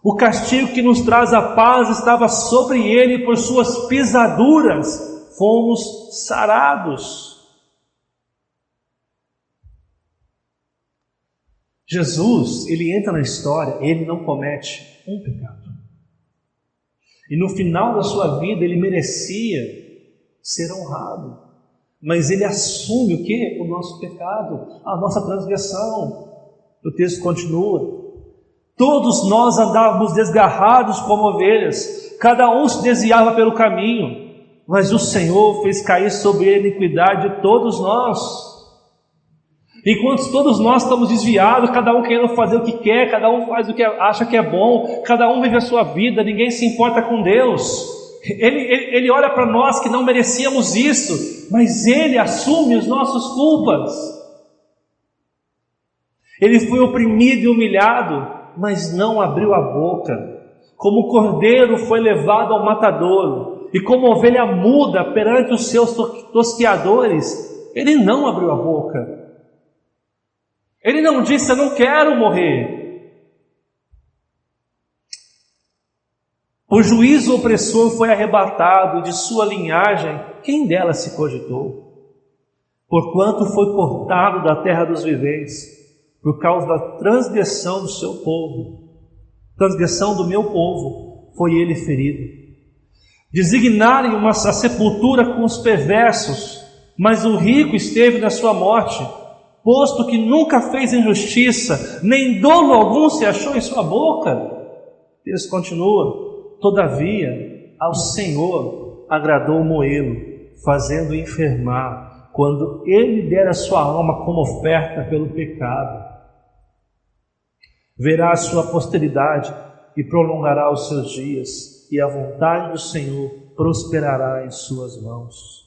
A: O castigo que nos traz a paz estava sobre ele, e por suas pisaduras fomos sarados. Jesus, ele entra na história, ele não comete um pecado. E no final da sua vida ele merecia ser honrado. Mas ele assume o quê? O nosso pecado, a nossa transgressão. O texto continua. Todos nós andávamos desgarrados como ovelhas, cada um se desviava pelo caminho, mas o Senhor fez cair sobre ele a iniquidade de todos nós. Enquanto todos nós estamos desviados, cada um querendo fazer o que quer, cada um faz o que acha que é bom, cada um vive a sua vida, ninguém se importa com Deus. Ele olha para nós que não merecíamos isso, mas Ele assume as nossas culpas. Ele foi oprimido e humilhado, mas não abriu a boca. Como cordeiro foi levado ao matadouro, e como ovelha muda perante os seus tosqueadores, ele não abriu a boca. Ele não disse: eu não quero morrer. O juízo opressor foi arrebatado, de sua linhagem quem dela se cogitou? Porquanto foi cortado da terra dos viventes, por causa da transgressão do seu povo, transgressão do meu povo, foi ele ferido. Designarem a sepultura com os perversos, mas o rico esteve na sua morte, posto que nunca fez injustiça, nem dolo algum se achou em sua boca. O texto continua. Todavia, ao Senhor agradou moê-lo, fazendo enfermar, quando ele der a sua alma como oferta pelo pecado. Verá a sua posteridade e prolongará os seus dias, e a vontade do Senhor prosperará em suas mãos.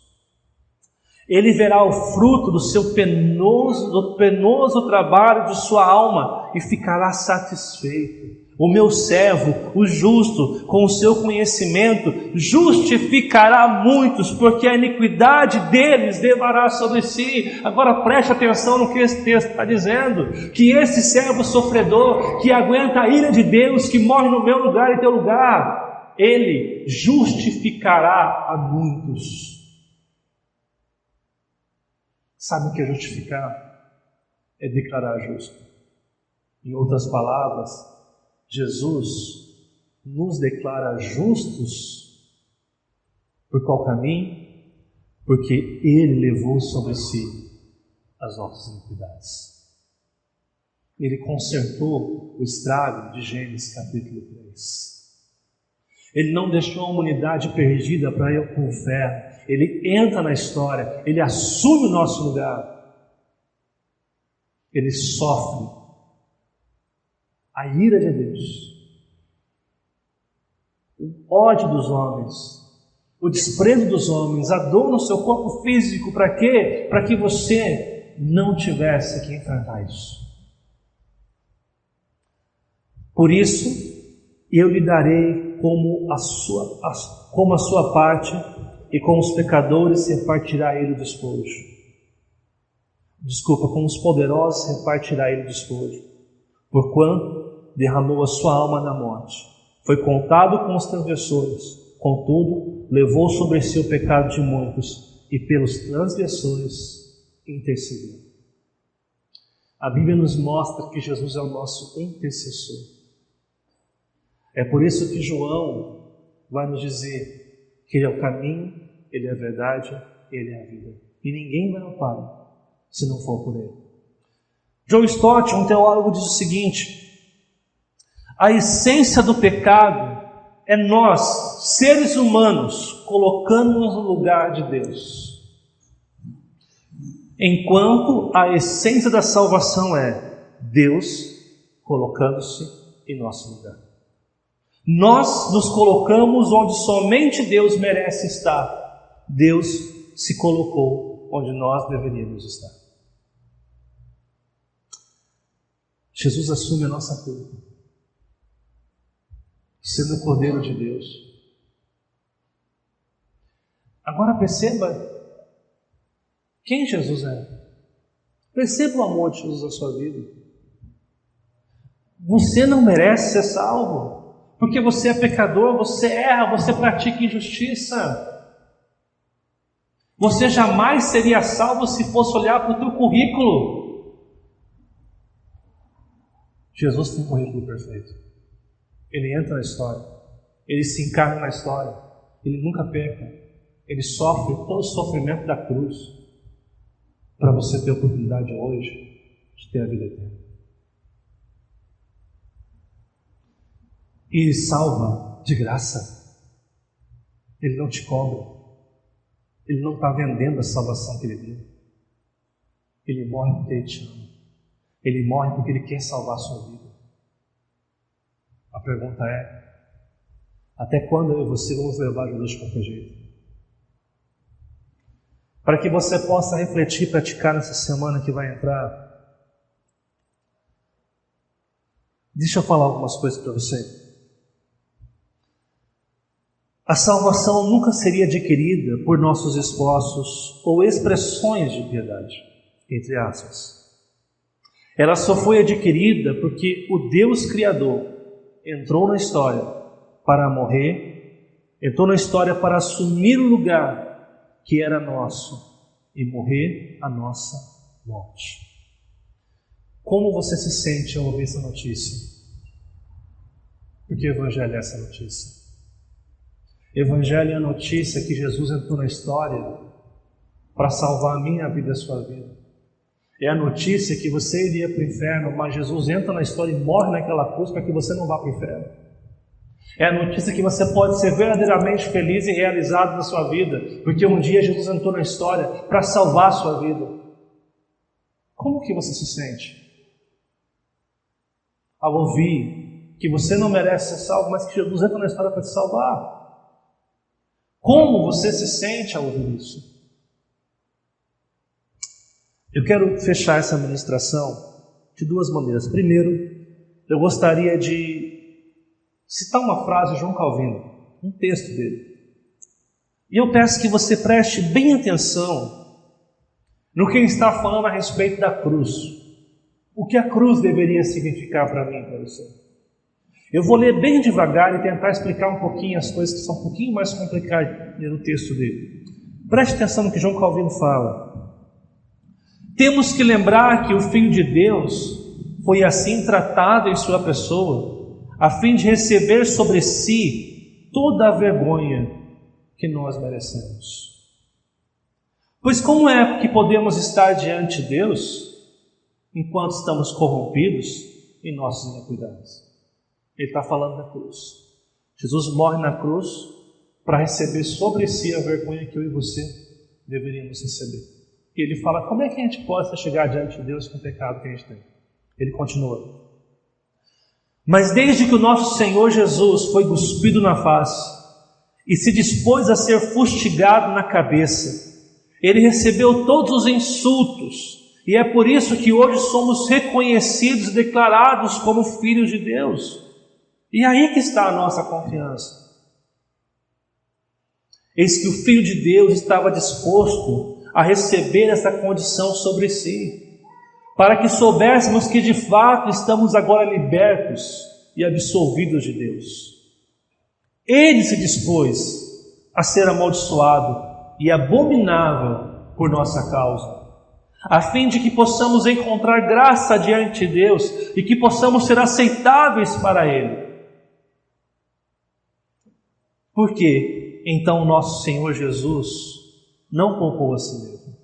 A: Ele verá o fruto do seu penoso trabalho de sua alma e ficará satisfeito. O meu servo, o justo, com o seu conhecimento, justificará muitos, porque a iniquidade deles levará sobre si. Agora preste atenção no que esse texto está dizendo, que esse servo sofredor, que aguenta a ira de Deus, que morre no meu lugar e teu lugar, ele justificará a muitos. Sabe o que é justificar? É declarar justo. Em outras palavras, Jesus nos declara justos. Por qual caminho? Porque Ele levou sobre si as nossas iniquidades. Ele consertou o estrago de Gênesis capítulo 3. Ele não deixou a humanidade perdida para ir para o inferno. Ele entra na história, Ele assume o nosso lugar. Ele sofre a ira de Deus, o ódio dos homens, o desprezo dos homens, a dor no seu corpo físico. Para quê? Para que você não tivesse que enfrentar isso. Por isso, eu lhe darei como a sua parte, e com os pecadores repartirá ele o despojo. Com os poderosos repartirá ele o despojo. Porquanto derramou a sua alma na morte, foi contado com os transgressores, contudo levou sobre si o pecado de muitos, e pelos transgressores intercedeu. A Bíblia nos mostra que Jesus é o nosso intercessor. É por isso que João vai nos dizer que Ele é o caminho, Ele é a verdade, Ele é a vida. E ninguém vai ao Pai se não for por Ele. John Stott, um teólogo, diz o seguinte: a essência do pecado é nós, seres humanos, colocando-nos no lugar de Deus. Enquanto a essência da salvação é Deus colocando-se em nosso lugar. Nós nos colocamos onde somente Deus merece estar. Deus se colocou onde nós deveríamos estar. Jesus assume a nossa culpa, sendo o Cordeiro de Deus. Agora perceba quem Jesus é. Perceba o amor de Jesus na sua vida. Você não merece ser salvo. Porque você é pecador, você erra, você pratica injustiça. Você jamais seria salvo se fosse olhar para o teu currículo. Jesus tem um currículo perfeito. Ele entra na história, Ele se encarna na história, Ele nunca peca, Ele sofre todo o sofrimento da cruz, para você ter a oportunidade hoje de ter a vida eterna. E salva de graça. Ele não te cobra. Ele não está vendendo a salvação que Ele deu. Ele morre porque Ele te ama. Ele morre porque Ele quer salvar a sua vida. A pergunta é: até quando eu e você vamos levar Jesus de qualquer jeito? Para que você possa refletir e praticar nessa semana que vai entrar, deixa eu falar algumas coisas para você. A salvação nunca seria adquirida por nossos esforços ou expressões de piedade, entre aspas. Ela só foi adquirida porque o Deus Criador entrou na história para morrer, entrou na história para assumir o lugar que era nosso e morrer a nossa morte. Como você se sente ao ouvir essa notícia? Porque o Evangelho é essa notícia. Evangelho é a notícia que Jesus entrou na história para salvar a minha vida e a sua vida. É a notícia que você iria para o inferno, mas Jesus entra na história e morre naquela cruz para que você não vá para o inferno. É a notícia que você pode ser verdadeiramente feliz e realizado na sua vida, porque um dia Jesus entrou na história para salvar a sua vida. Como que você se sente ao ouvir que você não merece ser salvo, mas que Jesus entra na história para te salvar? Como você se sente ao ouvir isso? Eu quero fechar essa ministração de duas maneiras. Primeiro, eu gostaria de citar uma frase de João Calvino, um texto dele. E eu peço que você preste bem atenção no que ele está falando a respeito da cruz. O que a cruz deveria significar para mim e para você. Eu vou ler bem devagar e tentar explicar um pouquinho as coisas que são um pouquinho mais complicadas no texto dele. Preste atenção no que João Calvino fala. Temos que lembrar que o Filho de Deus foi assim tratado em sua pessoa, a fim de receber sobre si toda a vergonha que nós merecemos. Pois como é que podemos estar diante de Deus enquanto estamos corrompidos em nossas iniquidades? Ele está falando da cruz. Jesus morre na cruz para receber sobre si a vergonha que eu e você deveríamos receber. E ele fala, como é que a gente pode chegar diante de Deus com o pecado que a gente tem? Ele continua. Mas desde que o nosso Senhor Jesus foi cuspido na face e se dispôs a ser fustigado na cabeça, ele recebeu todos os insultos, e é por isso que hoje somos reconhecidos e declarados como filhos de Deus. E aí que está a nossa confiança. Eis que o Filho de Deus estava disposto a receber essa condição sobre si, para que soubéssemos que de fato estamos agora libertos e absolvidos de Deus. Ele se dispôs a ser amaldiçoado e abominável por nossa causa, a fim de que possamos encontrar graça diante de Deus e que possamos ser aceitáveis para Ele. Por que então o nosso Senhor Jesus não poupou a si mesmo?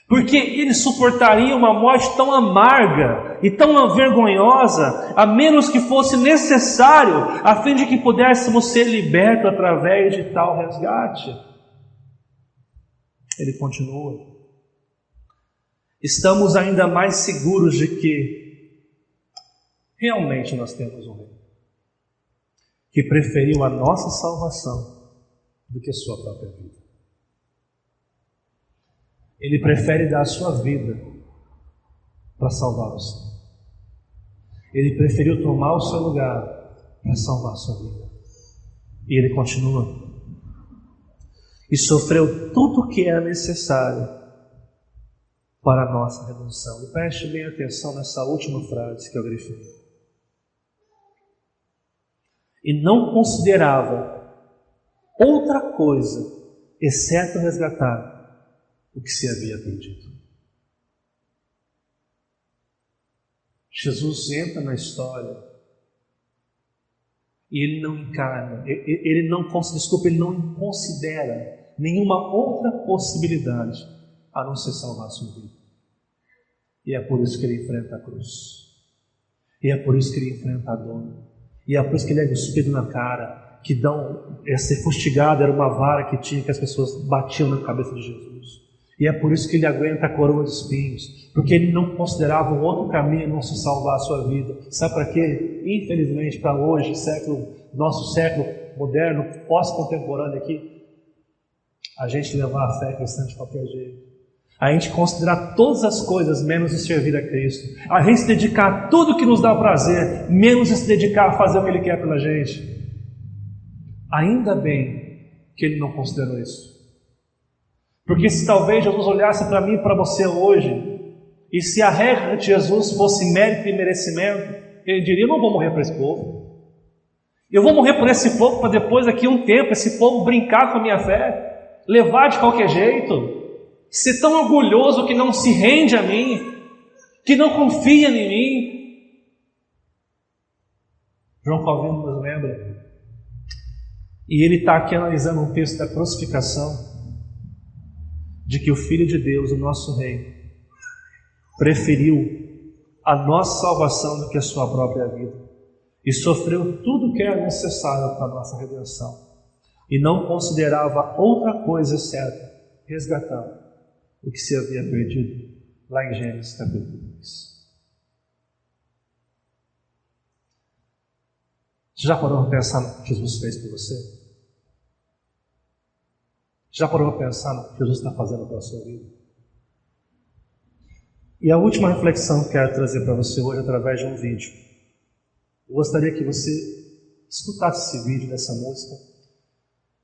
A: Porque ele suportaria uma morte tão amarga e tão vergonhosa, a menos que fosse necessário, a fim de que pudéssemos ser libertos através de tal resgate. Ele continua. Estamos ainda mais seguros de que realmente nós temos um Rei que preferiu a nossa salvação do que a sua própria vida. Ele prefere dar a sua vida para salvar você. Ele preferiu tomar o seu lugar para salvar a sua vida. E ele continua. E sofreu tudo o que é necessário para a nossa redenção. E preste bem atenção nessa última frase que eu grifei. E não considerava outra coisa, exceto resgatar o que se havia perdido. Jesus entra na história e ele não encarna, ele não considera nenhuma outra possibilidade a não ser salvar a sua vida. E é por isso que ele enfrenta a cruz. E é por isso que ele enfrenta a dor. E é por isso que ele é cuspido na cara, que ser fustigado era uma vara que tinha, que as pessoas batiam na cabeça de Jesus. E é por isso que ele aguenta a coroa de espinhos, porque ele não considerava um outro caminho não se salvar a sua vida. Sabe para quê? Infelizmente, para hoje, nosso século moderno, pós-contemporâneo aqui, a gente levar a fé cristã de qualquer jeito. A gente considerar todas as coisas menos de servir a Cristo. A gente se dedicar a tudo que nos dá prazer, menos de se dedicar a fazer o que Ele quer pela gente. Ainda bem que Ele não considerou isso. Porque se talvez Jesus olhasse para mim e para você hoje, e se a regra de Jesus fosse mérito e merecimento, Ele diria, eu não vou morrer por esse povo. Eu vou morrer por esse povo para depois, daqui a um tempo, esse povo brincar com a minha fé, levar de qualquer jeito, ser tão orgulhoso que não se rende a mim, que não confia em mim. João Calvino nos lembra, e ele está aqui analisando um texto da crucificação, de que o Filho de Deus, o nosso Rei, preferiu a nossa salvação do que a sua própria vida. e sofreu tudo o que era necessário para a nossa redenção, e não considerava outra coisa certa, resgatando o que se havia perdido, lá em Gênesis capítulo 2. Você já parou para pensar no que Jesus fez por você? Já parou para pensar no que Jesus está fazendo pela sua vida? E a última reflexão que quero trazer para você hoje através de um vídeo. Eu gostaria que você escutasse esse vídeo dessa música.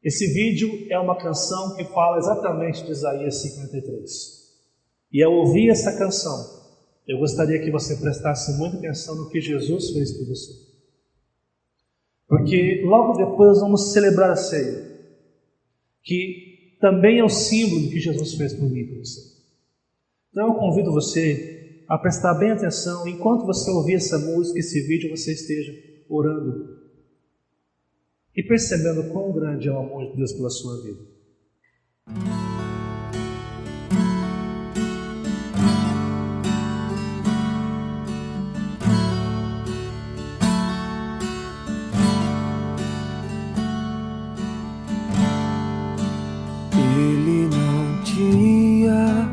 A: Esse vídeo é uma canção que fala exatamente de Isaías 53. E ao ouvir essa canção, eu gostaria que você prestasse muita atenção no que Jesus fez por você. Porque logo depois vamos celebrar a ceia, que também é o símbolo do que Jesus fez por mim e por você. Então eu convido você a prestar bem atenção, enquanto você ouvir essa música, esse vídeo, você esteja orando e percebendo quão grande é o amor de Deus pela sua vida.
B: Ele não tinha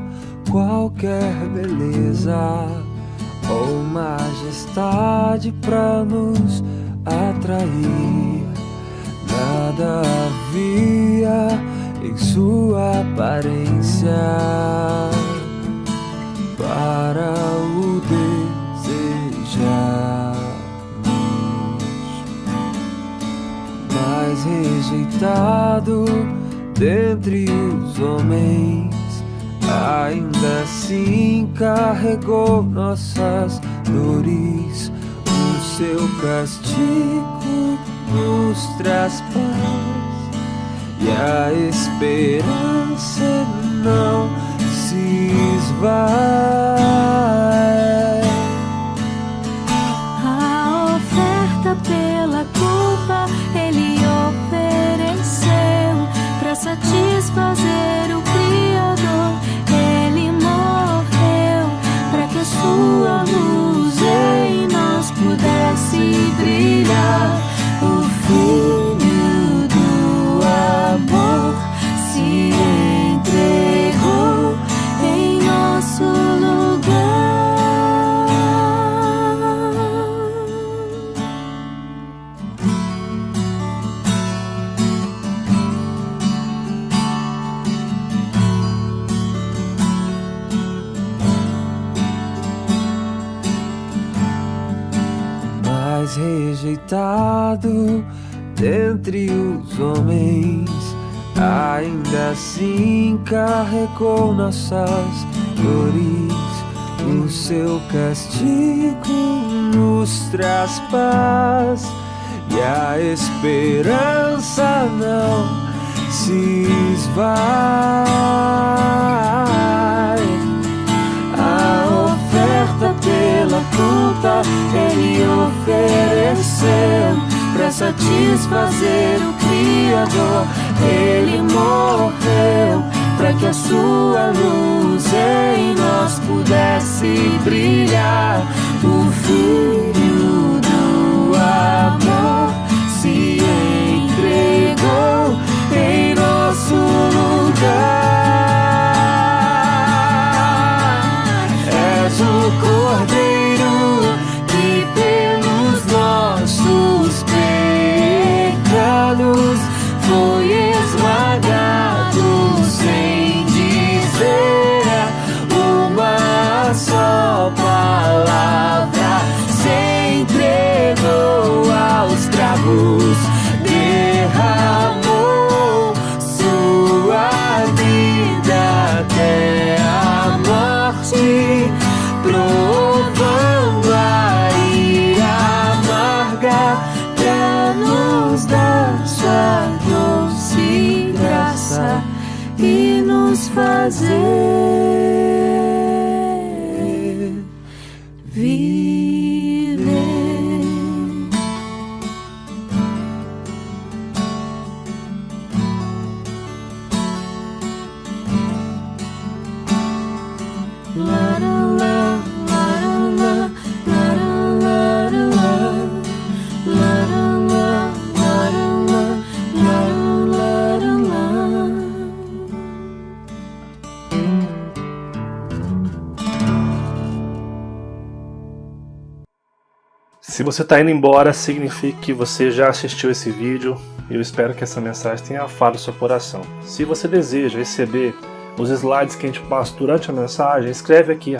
B: qualquer beleza ou majestade para nos atrair. Nada havia em sua aparência para o desejarmos, mas rejeitado dentre os homens, ainda assim carregou nossas dores. O seu castigo nos traz paz e a esperança não se esvai.
C: A oferta pela culpa Ele ofereceu para satisfazer o Criador. Ele morreu para que a sua luz em nós pudesse brilhar. O Filho do amor se entregou em nosso lugar.
B: Mas rejeitado dentre os homens, ainda assim carregou nossas dores. O seu castigo nos traz paz e a esperança não se esvai. A oferta pela culpa Ele ofereceu para satisfazer o Criador. Ele morreu para que a sua luz em nós pudesse brilhar. O Filho do amor se entregou em nosso lugar. És o Cordeiro que pelos nossos pecados foi esmagado, sem dizer uma só palavra. Se entregou aos cravos, derramou sua vida até a morte, provando a ira amarga pra nos dar sua doce graça e nos fazer viver. La la la la la la la la la
A: Se você está indo embora, significa que você já assistiu esse vídeo. Eu espero que essa mensagem tenha falado seu coração. Se você deseja receber os slides que a gente passa durante a mensagem, escreve aqui,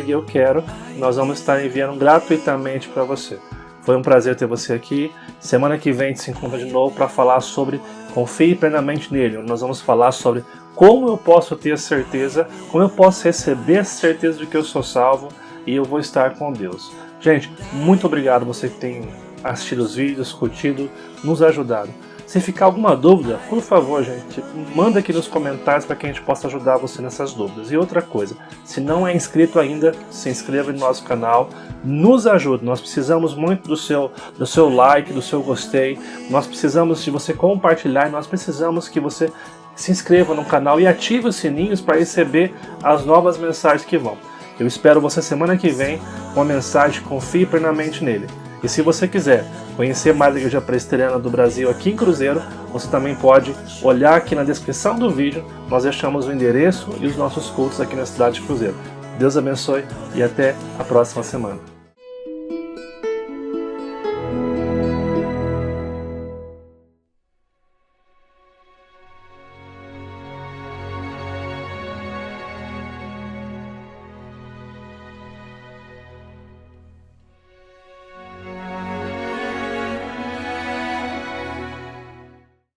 A: #eu quero, e nós vamos estar enviando gratuitamente para você. Foi um prazer ter você aqui. Semana que vem a gente se encontra de novo para falar sobre confie plenamente nele. Nós vamos falar sobre como eu posso ter a certeza, como eu posso receber a certeza de que eu sou salvo e eu vou estar com Deus. Gente, muito obrigado você que tem assistido os vídeos, curtido, nos ajudado. Se ficar alguma dúvida, por favor, gente, manda aqui nos comentários para que a gente possa ajudar você nessas dúvidas. E outra coisa, se não é inscrito ainda, se inscreva no nosso canal, nos ajude. Nós precisamos muito do seu like, do seu gostei, nós precisamos de você compartilhar, nós precisamos que você se inscreva no canal e ative os sininhos para receber as novas mensagens que vão. Eu espero você semana que vem com a mensagem Confie Plenamente Nele. E se você quiser conhecer mais a Igreja Presbiteriana do Brasil aqui em Cruzeiro, você também pode olhar aqui na descrição do vídeo, nós deixamos o endereço e os nossos cultos aqui na cidade de Cruzeiro. Deus abençoe e até a próxima semana.